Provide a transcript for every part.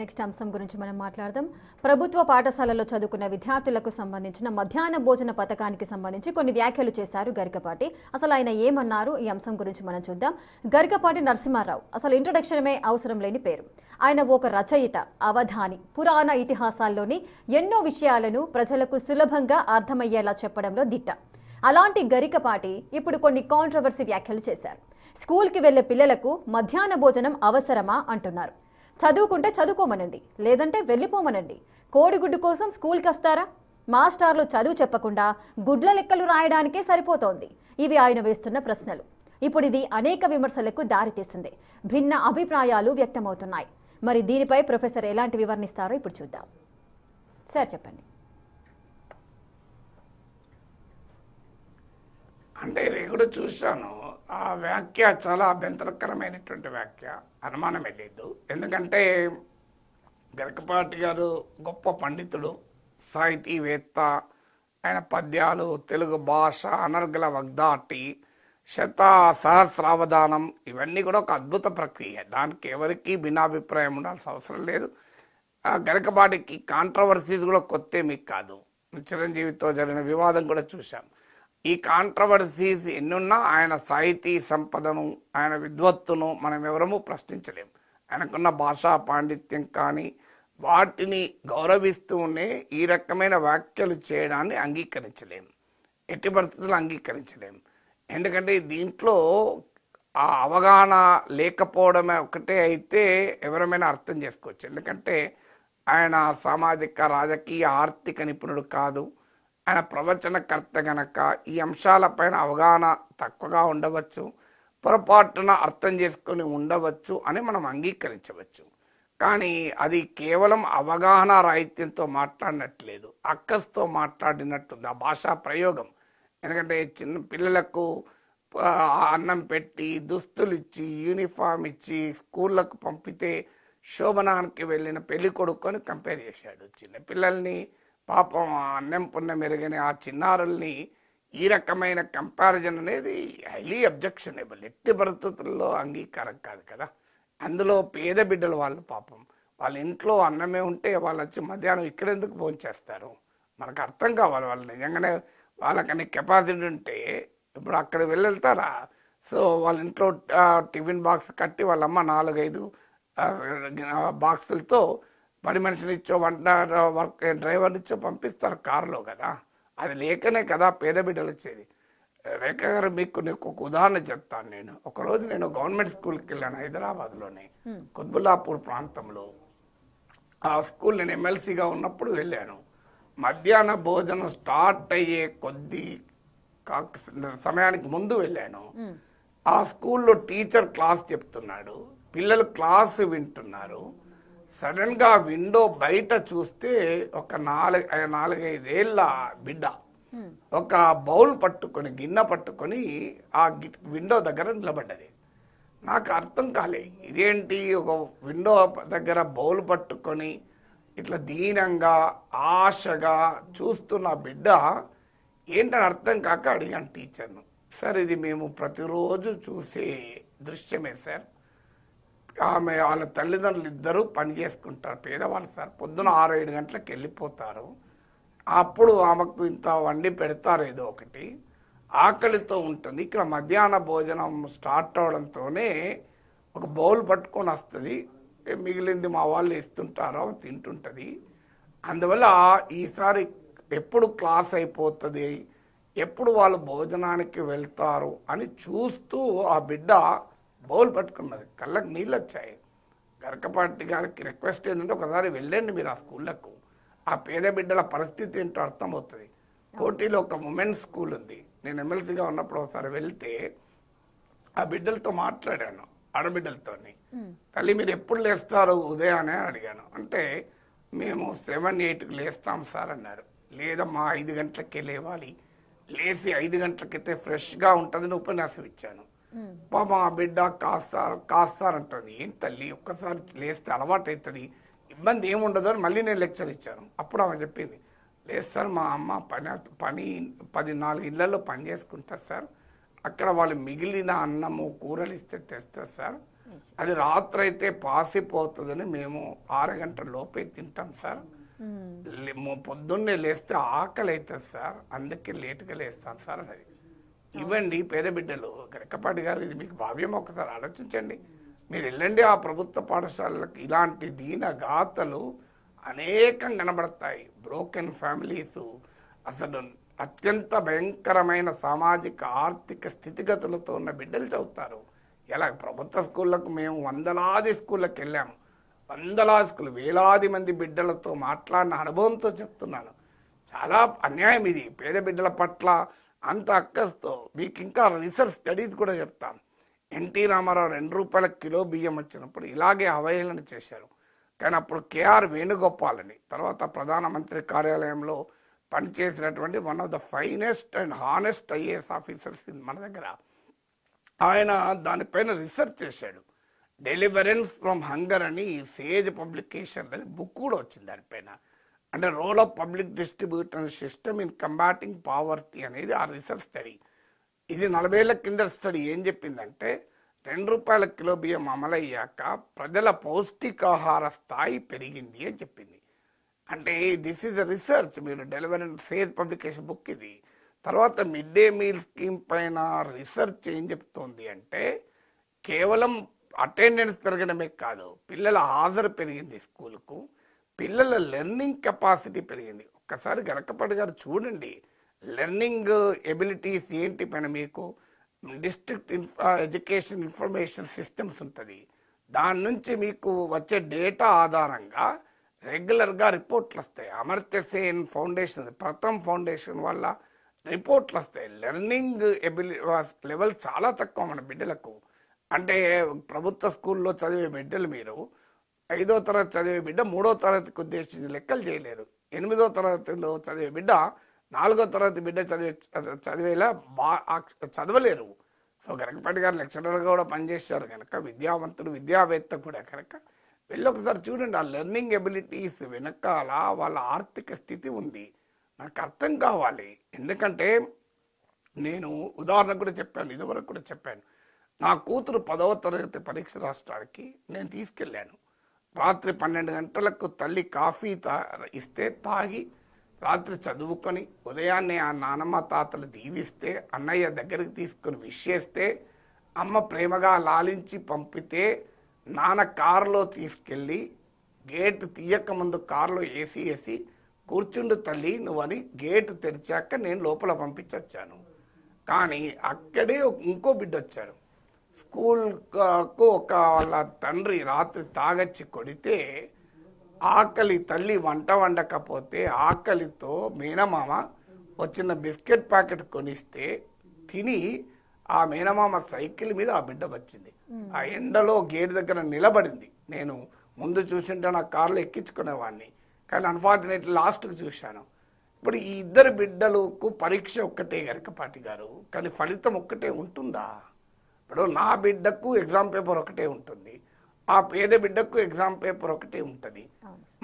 Next అంశం గురించి మనం మాట్లాడదాం. ప్రభుత్వ పాఠశాలలో చదువుకున్న విద్యార్థులకు సంబంధించిన మధ్యాహ్న భోజన పథకానికి సంబంధించి కొన్ని వ్యాఖ్యలు చేశారు గరికపాటి. అసలు ఆయన ఏమన్నారు, ఈ అంశం గురించి మనం చూద్దాం. గరికపాటి నరసింహారావు అసలు ఇంట్రొడక్షనే అవసరం లేని పేరు. ఆయన ఒక రచయిత, అవధాని, పురాణ ఇతిహాసాల్లోని ఎన్నో విషయాలను ప్రజలకు సులభంగా అర్థమయ్యేలా చెప్పడంలో దిట్ట. అలాంటి గరికపాటి ఇప్పుడు కొన్ని కాంట్రవర్సీ వ్యాఖ్యలు చేశారు. స్కూల్కి వెళ్లే పిల్లలకు మధ్యాహ్న భోజనం అవసరమా అంటున్నారు. చదువుకుంటే చదువుకోమనండి, లేదంటే వెళ్ళిపోమనండి. కోడిగుడ్డు కోసం స్కూల్కి వస్తారా? మాస్టర్లు చదువు చెప్పకుండా గుడ్ల లెక్కలు రాయడానికే సరిపోతోంది. ఇవి ఆయన వేస్తున్న ప్రశ్నలు. ఇప్పుడు ఇది అనేక విమర్శలకు దారితీసింది. భిన్న అభిప్రాయాలు వ్యక్తమవుతున్నాయి. మరి దీనిపై ప్రొఫెసర్ ఎలాంటి వివరణిస్తారో ఇప్పుడు చూద్దాం. సార్ చెప్పండి. అంటే నేను కూడా చూశాను, ఆ వ్యాఖ్య చాలా అభ్యంతరకరమైనటువంటి వ్యాఖ్య, అనుమానమే లేదు. ఎందుకంటే గరికపాటి గారు గొప్ప పండితుడు, సాహితీవేత్త. ఆయన పద్యాలు, తెలుగు భాష, అనర్గళ వగ్ధాటి, సహస్రావధానం ఇవన్నీ కూడా ఒక అద్భుత ప్రక్రియ. దానికి ఎవరికి భిన్నాభిప్రాయం ఉండాల్సిన అవసరం లేదు. గరికపాటికి కాంట్రవర్సీస్ కూడా కొత్త మీకు కాదు. చిరంజీవితో జరిగిన వివాదం కూడా చూశాం. ఈ కాంట్రవర్సీస్ ఎన్నున్నా ఆయన సాహితీ సంపదను, ఆయన విద్వత్తును మనం ఎవరము ప్రశ్నించలేం. ఆయనకున్న భాషా పాండిత్యం కానీ వాటిని గౌరవిస్తూనే ఈ రకమైన వ్యాఖ్యలు చేయడాన్ని అంగీకరించలేం, ఎట్టి పరిస్థితుల్లో అంగీకరించలేం. ఎందుకంటే దీంట్లో ఆ అవగాహన లేకపోవడమే ఒకటే అయితే ఎవరమైనా అర్థం చేసుకోవచ్చు. ఎందుకంటే ఆయన సామాజిక, రాజకీయ, ఆర్థిక నిపుణుడు కాదు. ఆయన ప్రవచనకర్త గనక ఈ అంశాలపైన అవగాహన తక్కువగా ఉండవచ్చు, పొరపాటున అర్థం చేసుకొని ఉండవచ్చు అని మనం అంగీకరించవచ్చు. కానీ అది కేవలం అవగాహన రాహిత్యంతో మాట్లాడినట్లేదు, అక్కస్తో మాట్లాడినట్టుంది ఆ భాషా ప్రయోగం. ఎందుకంటే చిన్న పిల్లలకు అన్నం పెట్టి, దుస్తులు ఇచ్చి, యూనిఫామ్ ఇచ్చి స్కూళ్ళకు పంపితే శోభనానికి వెళ్ళిన పెళ్లి కొడుకొని కంపేర్ చేశాడు. చిన్నపిల్లల్ని పాపం అన్నం పుణ్యం మెరుగని ఆ చిన్నారుల్ని ఈ రకమైన కంపారిజన్ అనేది హైలీ అబ్జెక్షనబుల్, ఎట్టి పరిస్థితుల్లో అంగీకారం కాదు కదా. అందులో పేద బిడ్డలు వాళ్ళు, పాపం వాళ్ళ ఇంట్లో అన్నమే ఉంటే వాళ్ళు వచ్చి మధ్యాహ్నం ఇక్కడెందుకు భోంచేస్తారు? మనకు అర్థం కావాలి. వాళ్ళు నిజంగానే వాళ్ళకని కెపాసిటీ ఉంటే ఇప్పుడు అక్కడ వెళ్తారా? సో వాళ్ళ ఇంట్లో టిఫిన్ బాక్స్ కట్టి వాళ్ళమ్మ 4-5 బాక్సులతో పని మనిషిని ఇచ్చో, వంట వర్క్ డ్రైవర్ని ఇచ్చో పంపిస్తారు కారులో కదా. అది లేకనే కదా పేద బిడ్డలు వచ్చేది. రేఖ గారు, మీకు ఒక ఉదాహరణ చెప్తాను. ఒకరోజు నేను గవర్నమెంట్ స్కూల్కి వెళ్ళాను, హైదరాబాద్లోనే కుత్బుల్లాపూర్ ప్రాంతంలో. ఆ స్కూల్ నేను ఎమ్మెల్సీగా ఉన్నప్పుడు వెళ్ళాను. మధ్యాహ్న భోజనం స్టార్ట్ అయ్యే కొద్ది సమయానికి ముందు వెళ్ళాను. ఆ స్కూల్లో టీచర్ క్లాస్ చెప్తున్నాడు, పిల్లలు క్లాసు వింటున్నారు. సడన్గా విండో బయట చూస్తే ఒక 4-5 ఏళ్ళ బిడ్డ ఒక బౌల్ పట్టుకొని, గిన్నె పట్టుకొని ఆ విండో దగ్గర నిలబడ్డది. నాకు అర్థం కాలే, ఇదేంటి ఒక విండో దగ్గర బౌల్ పట్టుకొని ఇట్లా దీనంగా ఆశగా చూస్తున్న బిడ్డ ఏంటని అర్థం కాక అడిగాను టీచర్ను. సార్, ఇది మేము ప్రతిరోజు చూసే దృశ్యమే సార్. ఆమె వాళ్ళ తల్లిదండ్రులు ఇద్దరూ పని చేసుకుంటారు, పేదవాళ్ళు సార్. పొద్దున 6-7 గంటలకు వెళ్ళిపోతారు. అప్పుడు ఆమెకు ఇంత వండి పెడతారు, ఏదో ఒకటి ఆకలితో ఉంటుంది. ఇక్కడ మధ్యాహ్న భోజనం స్టార్ట్ అవడంతోనే ఒక బౌల్ పట్టుకొని వస్తుంది, మిగిలింది మా వాళ్ళు ఇస్తుంటారో తింటుంటుంది. అందువల్ల ఈసారి ఎప్పుడు క్లాస్ అయిపోతుంది, ఎప్పుడు వాళ్ళు భోజనానికి వెళ్తారు అని చూస్తూ ఆ బిడ్డ బౌల్ పట్టుకున్నది. కళ్ళకు నీళ్ళు వచ్చాయి. గరికపాటి గారికి రిక్వెస్ట్ ఏంటంటే, ఒకసారి వెళ్ళండి మీరు ఆ స్కూళ్ళకు, ఆ పేద బిడ్డల పరిస్థితి ఏంటో అర్థమవుతుంది. కోటిలో ఒక ఉమెన్స్ స్కూల్ ఉంది. నేను ఎమ్మెల్సీగా ఉన్నప్పుడు ఒకసారి వెళ్తే ఆ బిడ్డలతో మాట్లాడాను, ఆడబిడ్డలతో. తల్లి, మీరు ఎప్పుడు లేస్తారు ఉదయాన్నే అడిగాను. అంటే మేము 7-8కి లేస్తాం సార్ అన్నారు. లేదమ్మా, 5 గంటలకే లేవాలి, లేచి 5 గంటలకైతే ఫ్రెష్గా ఉంటుందని ఉపన్యాసం ఇచ్చాను. పాప ఆ బిడ్డ కాస్తారంటుంది. ఏం తల్లి, ఒక్కసారి లేస్తే అలవాటు అవుతుంది, ఇబ్బంది ఏముండదు అని మళ్ళీ నేను లెక్చర్ ఇచ్చాను. అప్పుడు ఆమె చెప్పింది, లేదు సార్, మా అమ్మ 14 ఇళ్లలో పని చేసుకుంటారు సార్. అక్కడ వాళ్ళు మిగిలిన అన్నము కూరలు ఇస్తే తెస్తారు సార్. అది రాత్రి అయితే పాసిపోతుందని మేము 6 గంటల లోపే తింటాం సార్. పొద్దున్నే లేస్తే ఆకలి అవుతుంది సార్, అందుకే లేటుగా లేస్తాను సార్. అది ఇవ్వండి పేద బిడ్డలు. గరికపాటి గారు, ఇది మీకు భావ్యం, ఒకసారి ఆలోచించండి. మీరు వెళ్ళండి ఆ ప్రభుత్వ పాఠశాలలకు, ఇలాంటి దీన గాథలు అనేకం కనబడతాయి. బ్రోకెన్ ఫ్యామిలీసు, అసలు అత్యంత భయంకరమైన సామాజిక ఆర్థిక స్థితిగతులతో ఉన్న బిడ్డలు చదువుతారు. ఇలా ప్రభుత్వ స్కూళ్ళకు మేము వందలాది స్కూళ్ళకి వెళ్ళాము. వందలాది స్కూల్, వేలాది మంది బిడ్డలతో మాట్లాడిన అనుభవంతో చెప్తున్నాను. చాలా అన్యాయం ఇది పేద బిడ్డల పట్ల అంత అక్కస్తో. మీకు ఇంకా రీసెర్చ్ స్టడీస్ కూడా చెప్తాను. ఎన్టీ రామారావు 2 రూపాయల కిలో బియ్యం వచ్చినప్పుడు ఇలాగే అవహేళన చేశారు. కానీ అప్పుడు కేఆర్ వేణుగోపాల్ అని, తర్వాత ప్రధానమంత్రి కార్యాలయంలో పనిచేసినటువంటి one of the finest and honest IAS officers మన దగ్గర, ఆయన దానిపైన రీసెర్చ్ చేశాడు. డెలివరెన్స్ ఫ్రమ్ హంగర్ అని సేజ్ పబ్లికేషన్ బుక్ కూడా వచ్చింది దానిపైన. అంటే role of public distribution system in combating poverty అనేది ఆ రీసెర్చ్ స్టడీ. ఇది 40 ఏళ్ల కింద స్టడీ. ఏం చెప్పిందంటే 2 రూపాయల కిలో బియ్యం అమలయ్యాక ప్రజల పౌష్టికాహార స్థాయి పెరిగింది అని చెప్పింది. అంటే దిస్ ఈజ్ అ రీసెర్చ్. మీరు డెలివరెన్స్ సేజ్ పబ్లికేషన్ బుక్ ఇది. తర్వాత మిడ్ డే మీల్ స్కీమ్ పైన రీసెర్చ్ ఏం చెప్తోంది అంటే కేవలం అటెండెన్స్ పెరగడమే కాదు, పిల్లల హాజరు పెరిగింది స్కూల్కు, పిల్లల లెర్నింగ్ కెపాసిటీ పెరిగింది. ఒక్కసారి గరకపాటి గారు చూడండి, లెర్నింగ్ ఎబిలిటీస్ ఏంటి పైన మీకు డిస్ట్రిక్ట్ ఎడ్యుకేషన్ ఇన్ఫర్మేషన్ సిస్టమ్స్ ఉంటుంది. దాని నుంచి మీకు వచ్చే డేటా ఆధారంగా రెగ్యులర్గా రిపోర్ట్లు వస్తాయి. అమర్త్య సేన్ ఫౌండేషన్, ప్రథమ్ ఫౌండేషన్ వల్ల రిపోర్ట్లు వస్తాయి. లెర్నింగ్ లెవెల్ చాలా తక్కువ మన బిడ్డలకు. అంటే ప్రభుత్వ స్కూల్లో చదివే బిడ్డలు మీరు 5వ తరగతి చదివే బిడ్డ 3వ తరగతికి ఉద్దేశించి లెక్కలు చేయలేరు. 8వ తరగతిలో చదివే బిడ్డ 4వ తరగతి బిడ్డ చదివేలా చదవలేరు. సో గరకపాటి గారు లెక్చరర్గా కూడా పనిచేశారు కనుక, విద్యావంతుడు విద్యావేత్త కూడా కనుక, వెళ్ళి ఒకసారి చూడండి. ఆ లెర్నింగ్ ఎబిలిటీస్ వెనకాల వాళ్ళ ఆర్థిక స్థితి ఉంది. నాకు అర్థం కావాలి. ఎందుకంటే నేను ఉదాహరణ కూడా చెప్పాను, ఇదివరకు కూడా చెప్పాను. నా కూతురు 10వ తరగతి పరీక్ష రాష్ట్రానికి నేను తీసుకెళ్ళాను. రాత్రి 12 గంటలకు తల్లి కాఫీ ఇస్తే తాగి రాత్రి చదువుకొని, ఉదయాన్నే ఆ నానమ్మ తాతలు దీవిస్తే, అన్నయ్య దగ్గరికి తీసుకొని విష్ చేస్తే, అమ్మ ప్రేమగా లాలించి పంపితే, నాన్న కారులో తీసుకెళ్ళి గేటు తీయక ముందు కారులో ఏసీ వేసి కూర్చుండు తల్లి నువ్వని గేటు తెరిచాక నేను లోపల పంపించొచ్చాను. కానీ అక్కడే ఇంకో బిడ్డ వచ్చారు. స్కూల్కు వాళ్ళ తండ్రి రాత్రి తాగచ్చి కొడితే, ఆకలి తల్లి వంట వండకపోతే ఆకలితో మేనమామ వచ్చిన బిస్కెట్ ప్యాకెట్ కొనిస్తే తిని ఆ మేనమామ సైకిల్ మీద ఆ బిడ్డ వచ్చింది. ఆ ఎండలో గేట్ దగ్గర నిలబడింది. నేను ముందు చూసింటే నా కారులో ఎక్కించుకునేవాడిని, కానీ అన్ఫార్చునేట్లీ లాస్ట్కి చూశాను. ఇప్పుడు ఈ 2 బిడ్డలకు పరీక్ష ఒక్కటే గరకపాటి గారు, కానీ ఫలితం ఒక్కటే ఉంటుందా? ఇప్పుడు నా బిడ్డకు ఎగ్జామ్ పేపర్ ఒకటే ఉంటుంది, ఆ పేద బిడ్డకు ఎగ్జామ్ పేపర్ ఒకటే ఉంటుంది.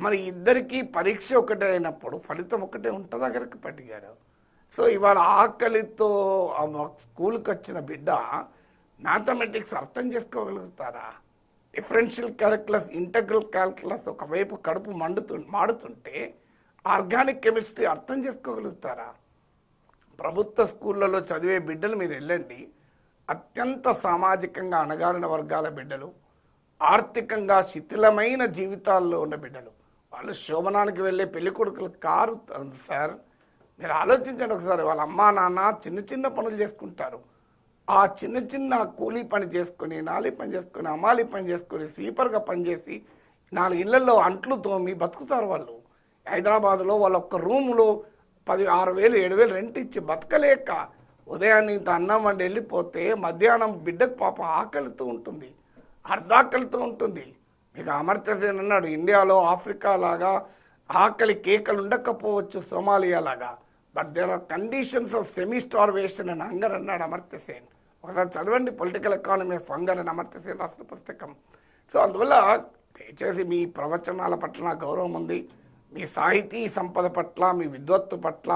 మరి ఇద్దరికి పరీక్ష ఒకటే అయినప్పుడు ఫలితం ఒకటే ఉంటుందా గరకపాటి గారు? సో ఇవాళ ఆకలితో స్కూల్కి వచ్చిన బిడ్డ మ్యాథమెటిక్స్ అర్థం చేసుకోగలుగుతారా? డిఫరెన్షియల్ క్యాలిక్యులస్, ఇంటగ్రల్ క్యాలిక్యులస్ ఒకవైపు కడుపు మాడుతుంటే ఆర్గానిక్ కెమిస్ట్రీ అర్థం చేసుకోగలుగుతారా? ప్రభుత్వ స్కూళ్ళలో చదివే బిడ్డలు మీరు వెళ్ళండి, అత్యంత సామాజికంగా అణగారిన వర్గాల బిడ్డలు, ఆర్థికంగా శిథిలమైన జీవితాల్లో ఉన్న బిడ్డలు, వాళ్ళు శోభనానికి వెళ్ళే పెళ్ళికొడుకులు కారు సార్. మీరు ఆలోచించండి ఒకసారి. వాళ్ళ అమ్మా నాన్న చిన్న చిన్న పనులు చేసుకుంటారు. ఆ చిన్న చిన్న కూలీ పని చేసుకొని, నాలి పని చేసుకొని, అమాలి పని చేసుకొని, స్వీపర్గా పనిచేసి 4 ఇళ్లలో అంట్లు తోమి బతుకుతారు వాళ్ళు. హైదరాబాద్లో వాళ్ళ ఒక్క రూములో 6,000 7,000 రెంట్ ఇచ్చి బతకలేక ఉదయాన్నే ఇంత అన్నం వండి వెళ్ళిపోతే మధ్యాహ్నం బిడ్డకు పాప ఆకలితో ఉంటుంది, అర్ధాకలితో ఉంటుంది. మీకు అమర్త్య సేన్ అన్నాడు, ఇండియాలో ఆఫ్రికా లాగా ఆకలి కేకలు ఉండకపోవచ్చు, సోమాలియా లాగా, but there are conditions of semi starvation and hunger అన్నాడు అమర్త్య సేన్. ఒకసారి చదవండి పొలిటికల్ ఎకానమీ ఆఫ్ హంగర్ అని అమర్త్య సేన్ రాసిన పుస్తకం. సో అందువల్ల దయచేసి మీ ప్రవచనాల పట్ల నాకు గౌరవం ఉంది, మీ సాహితీ సంపద పట్ల, మీ విద్వత్తు పట్ల,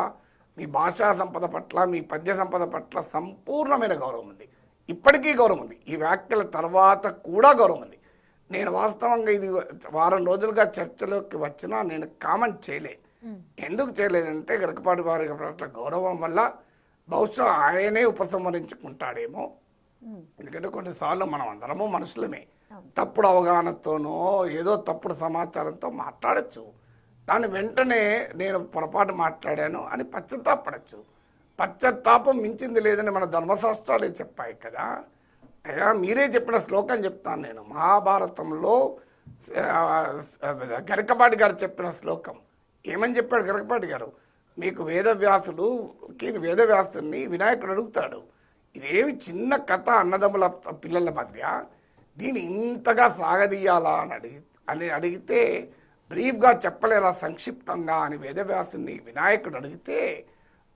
మీ భాషా సంపద పట్ల, మీ పద్య సంపద పట్ల సంపూర్ణమైన గౌరవం ఉంది. ఇప్పటికీ గౌరవం ఉంది. ఈ వ్యాఖ్యల తర్వాత కూడా గౌరవం ఉంది. నేను వాస్తవంగా ఇది వారం రోజులుగా చర్చలోకి వచ్చినా నేను కామెంట్ చేయలే. ఎందుకు చేయలేదంటే గరికపాటి వారి పట్ల గౌరవం వల్ల బహుశా ఆయనే ఉపసంహరించుకుంటాడేమో. ఎందుకంటే కొన్నిసార్లు మనం అందరము మనుషులమే, తప్పుడు అవగాహనతోనో ఏదో తప్పుడు సమాచారంతో మాట్లాడచ్చు. దాని వెంటనే నేను పొరపాటు మాట్లాడాను అని పశ్చాత్తాపడచ్చు. పశ్చాత్తాపం మించింది లేదని మన ధర్మశాస్త్రాలే చెప్పాయి కదా. అయ్యా మీరే చెప్పిన శ్లోకం చెప్తాను నేను. మహాభారతంలో గరికపాటి గారు చెప్పిన శ్లోకం ఏమని చెప్పాడు గరికపాటి గారు? మీకు వేదవ్యాసుని వినాయకుడు అడుగుతాడు, ఇదేమి చిన్న కథ అన్నదమ్ముల పిల్లల మధ్య, దీన్ని ఇంతగా సాగదీయాలా అని అడిగితే బ్రీఫ్గా చెప్పలేరా సంక్షిప్తంగా అని వేదవ్యాసుని వినాయకుడు అడిగితే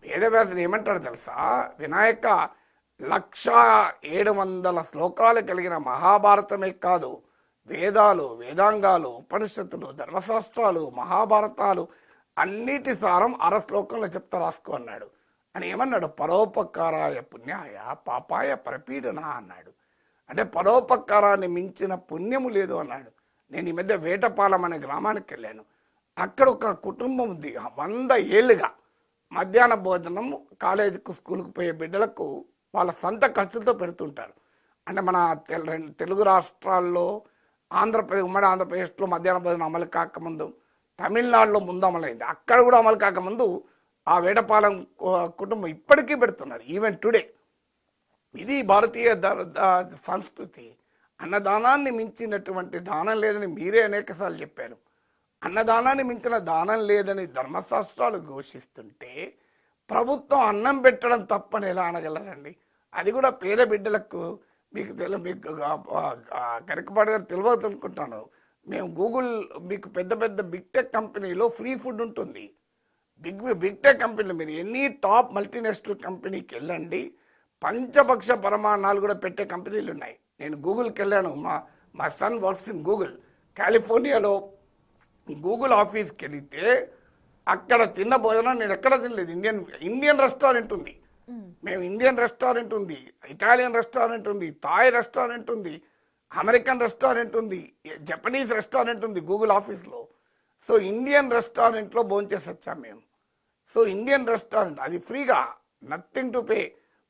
వేదవ్యాసుడు ఏమంటాడు తెలుసా? వినాయక 1700 శ్లోకాలు కలిగిన మహాభారతమే కాదు, వేదాలు, వేదాంగాలు, ఉపనిషత్తులు, ధర్మశాస్త్రాలు, మహాభారతాలు అన్నిటి సారం 1/2 శ్లోకంలో చెప్తా రాసుకో అన్నాడు. అని ఏమన్నాడు? పరోపకారాయ పుణ్యాయ పాపాయ పరపీడన అన్నాడు. అంటే పరోపకారాన్ని మించిన పుణ్యము లేదు అన్నాడు. నేను ఈ మధ్య వేటపాలెం అనే గ్రామానికి వెళ్ళాను. అక్కడ ఒక కుటుంబం ఉంది, 100 ఏళ్ళుగా మధ్యాహ్న భోజనం కాలేజీకు స్కూల్కి పోయే బిడ్డలకు వాళ్ళ సొంత ఖర్చులతో పెడుతుంటారు. అంటే మన తెలుగు రాష్ట్రాల్లో ఉమ్మడి ఆంధ్రప్రదేశ్లో మధ్యాహ్న భోజనం అమలు కాకముందు తమిళనాడులో ముందు అమలైంది. అక్కడ కూడా అమలు కాకముందు ఆ వేటపాలెం కుటుంబం ఇప్పటికీ పెడుతున్నారు, ఈవెన్ టుడే. ఇది భారతీయ సంస్కృతి. అన్నదానాన్ని మించినటువంటి దానం లేదని మీరే అనేకసార్లు చెప్పారు. అన్నదానాన్ని మించిన దానం లేదని ధర్మశాస్త్రాలు ఘోషిస్తుంటే ప్రభుత్వం అన్నం పెట్టడం తప్పని ఎలా అనగలరండి? అది కూడా పేద బిడ్డలకు. మీకు గరికపాటి గారు తెలియదు అనుకుంటాను. మేము గూగుల్ మీకు పెద్ద పెద్ద బిగ్ టెక్ కంపెనీలో ఫ్రీ ఫుడ్ ఉంటుంది. బిగ్ టెక్ కంపెనీలు మీరు ఎన్ని టాప్ మల్టీనేషనల్ కంపెనీకి వెళ్ళండి, పంచభక్ష పరమాణాలు కూడా పెట్టే కంపెనీలు ఉన్నాయి. నేను గూగుల్కి వెళ్ళాను. మా సన్ వర్క్స్ ఇన్ గూగుల్. కాలిఫోర్నియాలో గూగుల్ ఆఫీస్కి వెళితే అక్కడ తిన్న భోజనం నేను ఎక్కడ తినలేదు. ఇండియన్ రెస్టారెంట్ ఉంది. మేము ఇండియన్ రెస్టారెంట్ ఉంది, ఇటాలియన్ రెస్టారెంట్ ఉంది, థాయ్ రెస్టారెంట్ ఉంది, అమెరికన్ రెస్టారెంట్ ఉంది, జపనీస్ రెస్టారెంట్ ఉంది గూగుల్ ఆఫీస్లో. సో ఇండియన్ రెస్టారెంట్లో భోంచేసి వచ్చాం మేము. సో ఇండియన్ రెస్టారెంట్ అది ఫ్రీగా, నథింగ్ టు పే.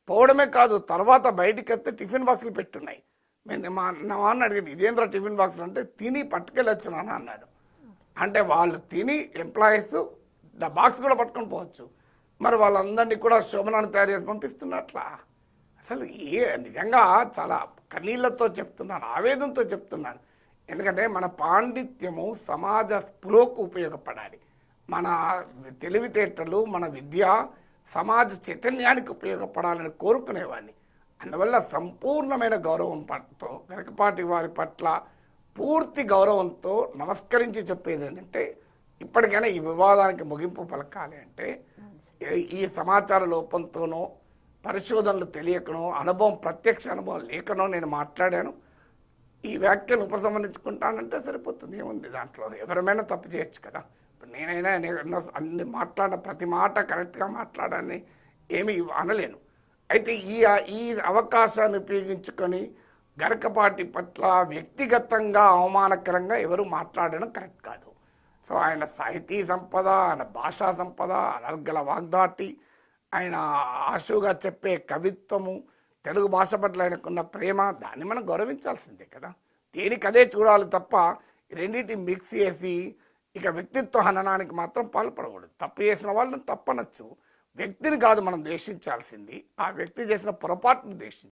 పోవడమే కాదు, తర్వాత బయటికి వస్తే టిఫిన్ బాక్సులు పెట్టున్నాయి. నా నాన్న అడిగింది, ఇదేంద్ర టిఫిన్ బాక్సులు అంటే, తిని పట్టుకెళ్ళొచ్చు నాన్న అన్నాడు. అంటే వాళ్ళు తిని ఎంప్లాయీస్ బాక్స్ కూడా పట్టుకొని పోవచ్చు. మరి వాళ్ళందరినీ కూడా శోభనాన్ని తయారు చేసి పంపిస్తున్నట్లా? అసలు నిజంగా చాలా కన్నీళ్లతో చెప్తున్నాను, ఆవేదనతో చెప్తున్నాను. ఎందుకంటే మన పాండిత్యము సమాజ స్పృహకు ఉపయోగపడాలి. మన తెలివితేటలు, మన విద్య సమాజ చైతన్యానికి ఉపయోగపడాలని కోరుకునేవాడిని. అందువల్ల సంపూర్ణమైన గౌరవంతో గరికపాటి వారి పట్ల పూర్తి గౌరవంతో నమస్కరించి చెప్పేది ఏంటంటే, ఇప్పటికైనా ఈ వివాదానికి ముగింపు పలకాలి అంటే ఈ సమాచార లోపంతోనో, పరిశోధనలు తెలియకనో, ప్రత్యక్ష అనుభవం లేకనో నేను మాట్లాడాను. ఈ వ్యాఖ్యను ఉపసంహరించుకుంటానంటే సరిపోతుంది. ఏముంది దాంట్లో? ఎవరైనా తప్పు చేయొచ్చు కదా. ఇప్పుడు నేనైనా అన్ని మాట్లాడిన ప్రతి మాట కరెక్ట్గా మాట్లాడాలని ఏమీ అనలేను. అయితే ఈ అవకాశాన్ని ఉపయోగించుకొని గరికపాటి పట్ల వ్యక్తిగతంగా అవమానకరంగా ఎవరు మాట్లాడడం కరెక్ట్ కాదు. సో ఆయన సాహితీ సంపద, ఆయన భాషా సంపద, అనర్గల వాగ్దాటి, ఆయన ఆశుగా చెప్పే కవిత్వము, తెలుగు భాష పట్ల ఆయనకున్న ప్రేమ, దాన్ని మనం గౌరవించాల్సిందే కదా. దేనికి అదే చూడాలి తప్ప రెండింటి మిక్స్ చేసి ఇక వ్యక్తిత్వ హననానికి మాత్రం పాల్పడకూడదు. తప్పు చేసిన వాళ్ళని తప్పనొచ్చు, వ్యక్తిని కాదు మనం ద్వేషించాల్సింది, ఆ వ్యక్తి చేసిన పొరపాటును ద్వేషించాలి.